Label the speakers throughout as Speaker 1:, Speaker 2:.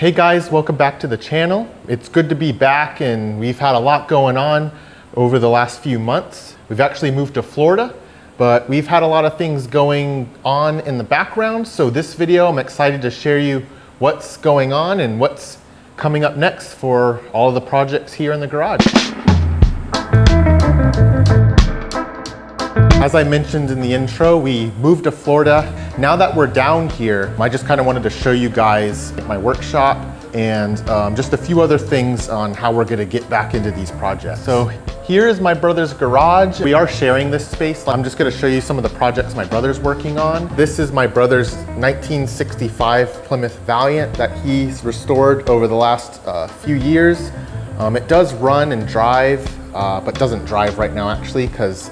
Speaker 1: Hey guys, welcome back to the channel. It's good to be back, and we've had a lot going on over the last few months. We've actually moved to Florida, but we've had a lot of things going on in the background. So this video, I'm excited to share you what's going on and what's coming up next for all of the projects here in the garage. As I mentioned in the intro, we moved to Florida. Now that we're down here, I just kind of wanted to show you guys my workshop and just a few other things on how we're gonna get back into these projects. So here is my brother's garage. We are sharing this space. I'm just gonna show you some of the projects my brother's working on. This is my brother's 1965 Plymouth Valiant that he's restored over the last few years. It does run and drive, but doesn't drive right now actually, because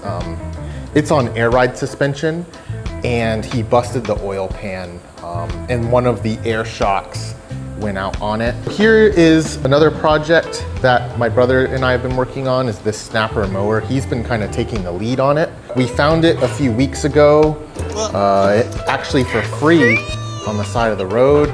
Speaker 1: it's on air ride suspension, and he busted the oil pan and one of the air shocks went out on it. Here is another project that my brother and I have been working on, is this snapper mower. He's been kind of taking the lead on it. We found it a few weeks ago, actually for free on the side of the road,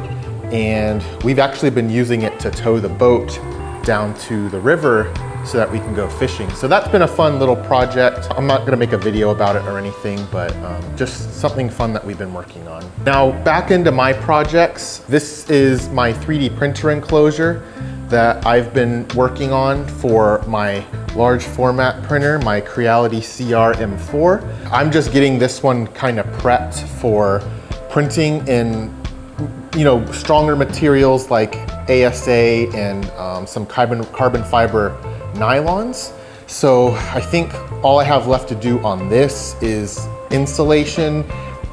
Speaker 1: and we've actually been using it to tow the boat down to the river so that we can go fishing. So that's been a fun little project. I'm not gonna make a video about it or anything, but just something fun that we've been working on. Now back into my projects. This is my 3D printer enclosure that I've been working on for my large format printer, my Creality CR M4. I'm just getting this one kind of prepped for printing in stronger materials like ASA and some carbon fiber nylons. So I think all I have left to do on this is installation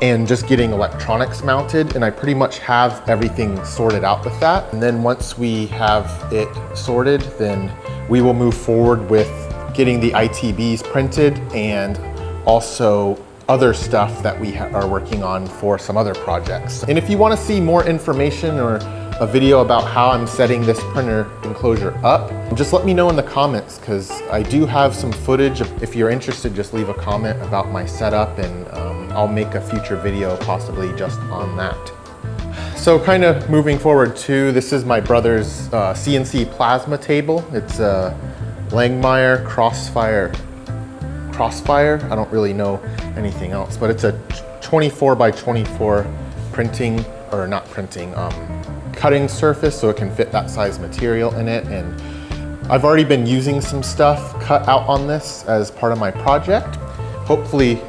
Speaker 1: and just getting electronics mounted, and I pretty much have everything sorted out with that. And then once we have it sorted, then we will move forward with getting the ITBs printed and also other stuff that we are working on for some other projects. And if you want to see more information or a video about how I'm setting this printer enclosure up, just let me know in the comments, because I do have some footage. If you're interested, just leave a comment about my setup, and I'll make a future video possibly just on that. So kind of moving forward too, this is my brother's CNC plasma table. It's a Langmuir Crossfire. I don't really know anything else, but it's a 24 by 24 printing, or not printing, cutting surface, so it can fit that size material in it. And I've already been using some stuff cut out on this as part of my project, hopefully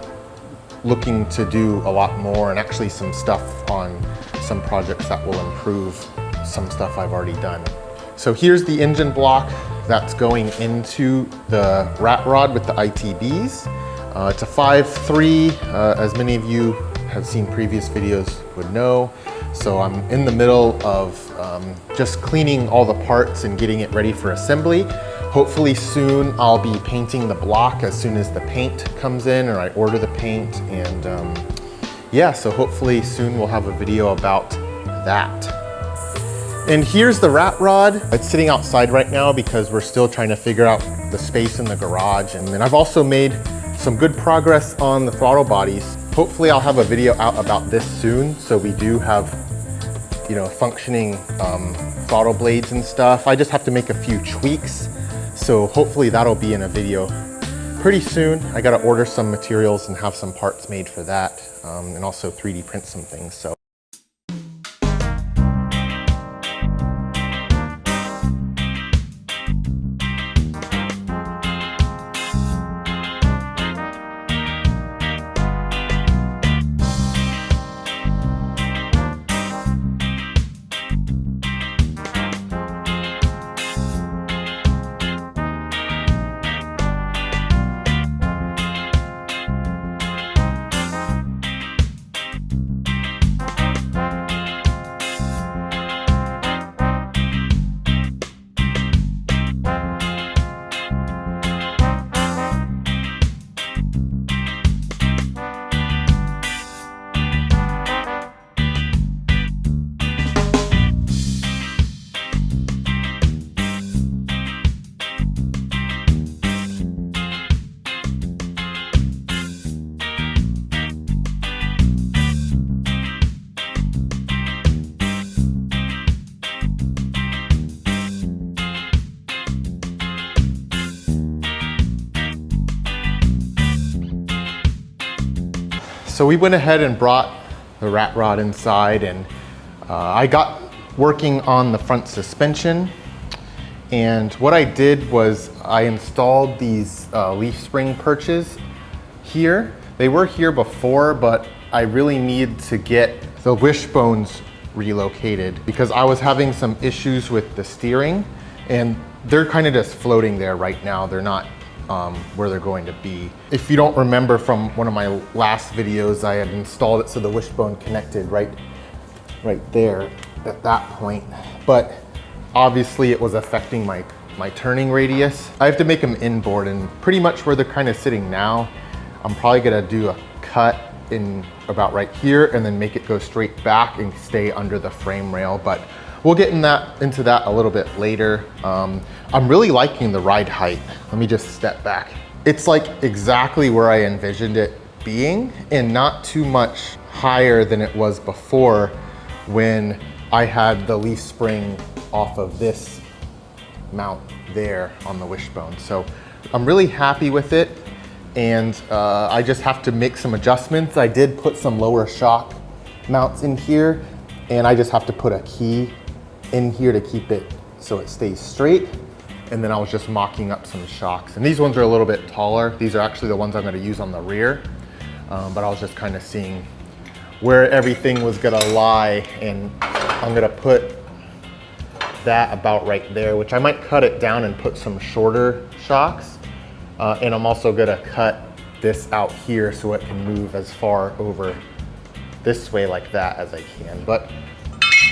Speaker 1: looking to do a lot more, and actually some stuff on some projects that will improve some stuff I've already done. So here's the engine block that's going into the rat rod with the ITBs. It's a 5.3, as many of you have seen previous videos would know. So I'm in the middle of just cleaning all the parts and getting it ready for assembly. Hopefully soon I'll be painting the block as soon as the paint comes in, or I order the paint. And yeah, so hopefully soon we'll have a video about that. And here's the rat rod. It's sitting outside right now because we're still trying to figure out the space in the garage. And then I've also made some good progress on the throttle bodies. Hopefully I'll have a video out about this soon, so we do have functioning throttle blades and stuff. I just have to make a few tweaks, so hopefully that'll be in a video pretty soon. I gotta order some materials and have some parts made for that, and also 3D print some things. So So we went ahead and brought the rat rod inside, and I got working on the front suspension. And what I did was I installed these leaf spring perches here. They were here before, but I really need to get the wishbones relocated because I was having some issues with the steering, and they're kind of just floating there right now. They're not where they're going to be. If you don't remember from one of my last videos, I had installed it so the wishbone connected right there at that point. But obviously it was affecting my turning radius. I have to make them inboard, and pretty much where they're kind of sitting now, I'm probably gonna do a cut in about right here and then make it go straight back and stay under the frame rail. But we'll get into that a little bit later. I'm really liking the ride height. Let me just step back. It's like exactly where I envisioned it being, and not too much higher than it was before when I had the leaf spring off of this mount there on the wishbone. So I'm really happy with it, and I just have to make some adjustments. I did put some lower shock mounts in here, and I just have to put a key in here to keep it so it stays straight. And then I was just mocking up some shocks. And these ones are a little bit taller. These are actually the ones I'm gonna use on the rear. But I was just kind of seeing where everything was gonna lie, and I'm gonna put that about right there, which I might cut it down and put some shorter shocks. And I'm also gonna cut this out here so it can move as far over this way like that as I can. But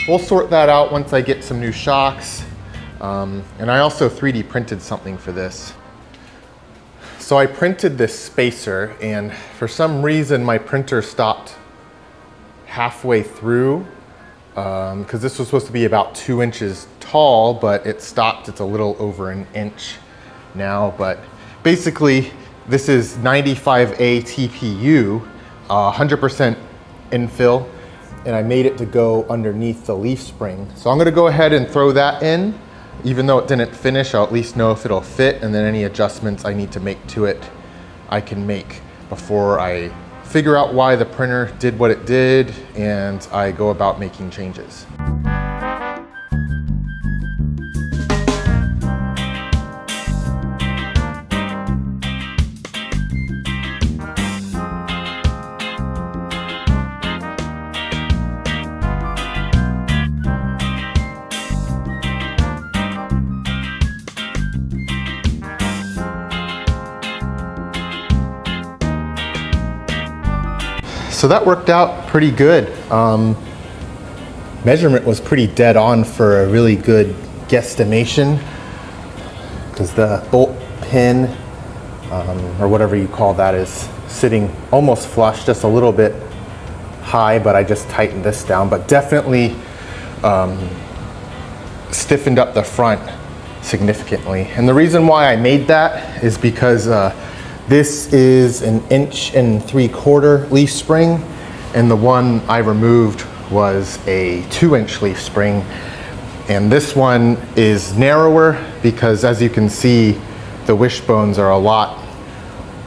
Speaker 1: we'll sort that out once I get some new shocks. And I also 3D printed something for this. So I printed this spacer, and for some reason my printer stopped halfway through, because this was supposed to be about 2 inches tall, but it stopped. It's a little over an inch now. But basically this is 95A TPU, 100% infill, and I made it to go underneath the leaf spring. So I'm gonna go ahead and throw that in. Even though it didn't finish, I'll at least know if it'll fit, and then any adjustments I need to make to it, I can make before I figure out why the printer did what it did and I go about making changes. So that worked out pretty good. Measurement was pretty dead on for a really good guesstimation, because the bolt pin, or whatever you call that, is sitting almost flush, just a little bit high, but I just tightened this down, but definitely stiffened up the front significantly. And the reason why I made that is because this is an 1.75 inch leaf spring, and the one I removed was a 2-inch leaf spring. And this one is narrower because, as you can see, the wishbones are a lot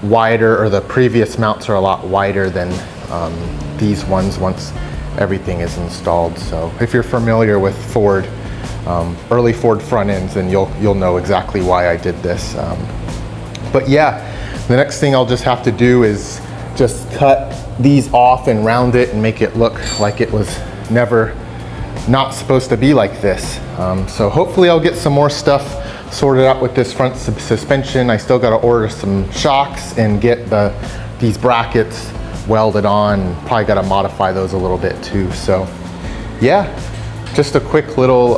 Speaker 1: wider, or the previous mounts are a lot wider than these ones once everything is installed. So if you're familiar with Ford, early Ford front ends, then you'll know exactly why I did this. But yeah, the next thing I'll just have to do is just cut these off and round it and make it look like it was never not supposed to be like this. So hopefully I'll get some more stuff sorted out with this front suspension. I still got to order some shocks and get these brackets welded on. Probably got to modify those a little bit too. So yeah, just a quick little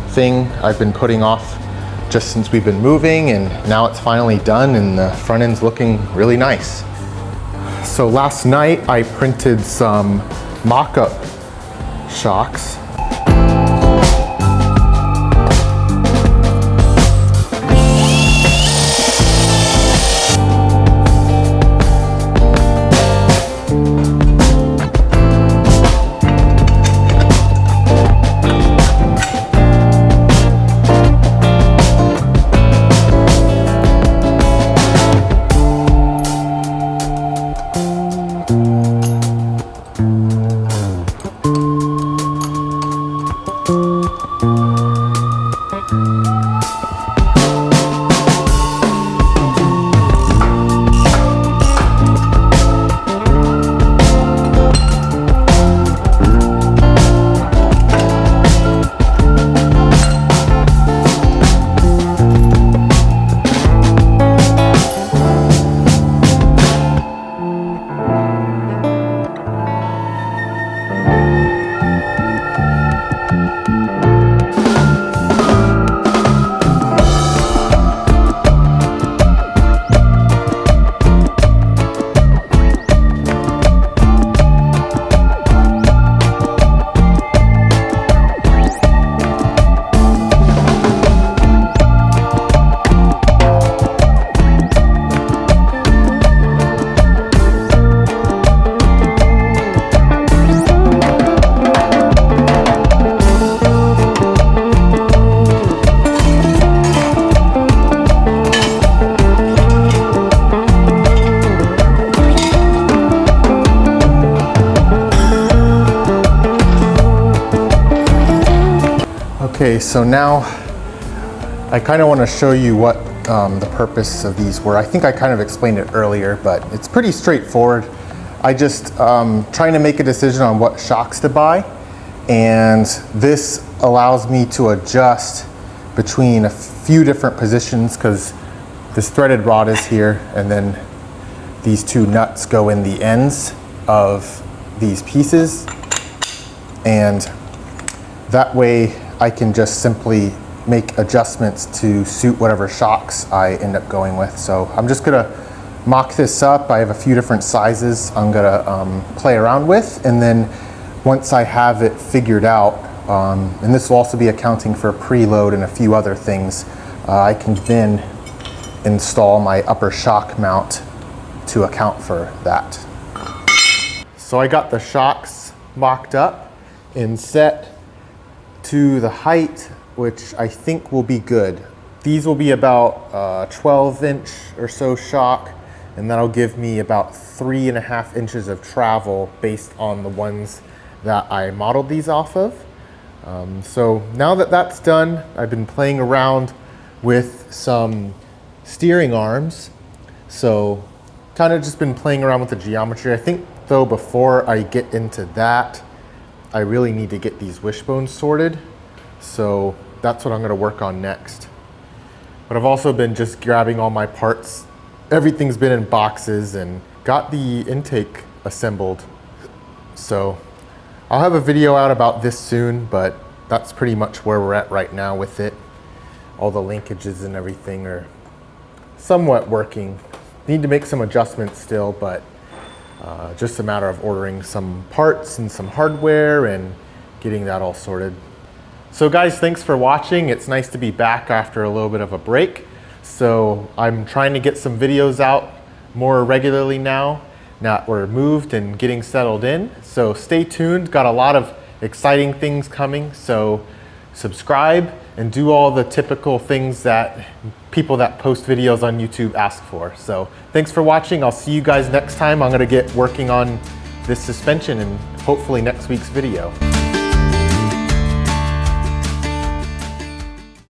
Speaker 1: thing I've been putting off just since we've been moving, and now it's finally done and the front end's looking really nice. So last night I printed some mock-up shocks. Okay, so now I kind of want to show you what the purpose of these were. I think I kind of explained it earlier, but it's pretty straightforward. I just trying to make a decision on what shocks to buy, and this allows me to adjust between a few different positions because this threaded rod is here, and then these two nuts go in the ends of these pieces, and that way I can just simply make adjustments to suit whatever shocks I end up going with. So I'm just gonna mock this up. I have a few different sizes I'm gonna play around with, and then once I have it figured out, and this will also be accounting for preload and a few other things, I can then install my upper shock mount to account for that. So I got the shocks mocked up and set to the height which I think will be good. These will be about 12-inch or so shock, and that'll give me about 3.5 inches of travel based on the ones that I modeled these off of. So now that that's done, I've been playing around with some steering arms. So kind of just been playing around with the geometry. I think though before I get into that, I really need to get these wishbones sorted. So that's what I'm gonna work on next. But I've also been just grabbing all my parts. Everything's been in boxes and got the intake assembled. So I'll have a video out about this soon, but that's pretty much where we're at right now with it. All the linkages and everything are somewhat working. Need to make some adjustments still, but just a matter of ordering some parts and some hardware and getting that all sorted. So guys, thanks for watching. It's nice to be back after a little bit of a break. So I'm trying to get some videos out more regularly now that we're moved and getting settled in. So stay tuned, got a lot of exciting things coming. So subscribe and do all the typical things that people that post videos on YouTube ask for. So thanks for watching. I'll see you guys next time. I'm gonna get working on this suspension and hopefully next week's video.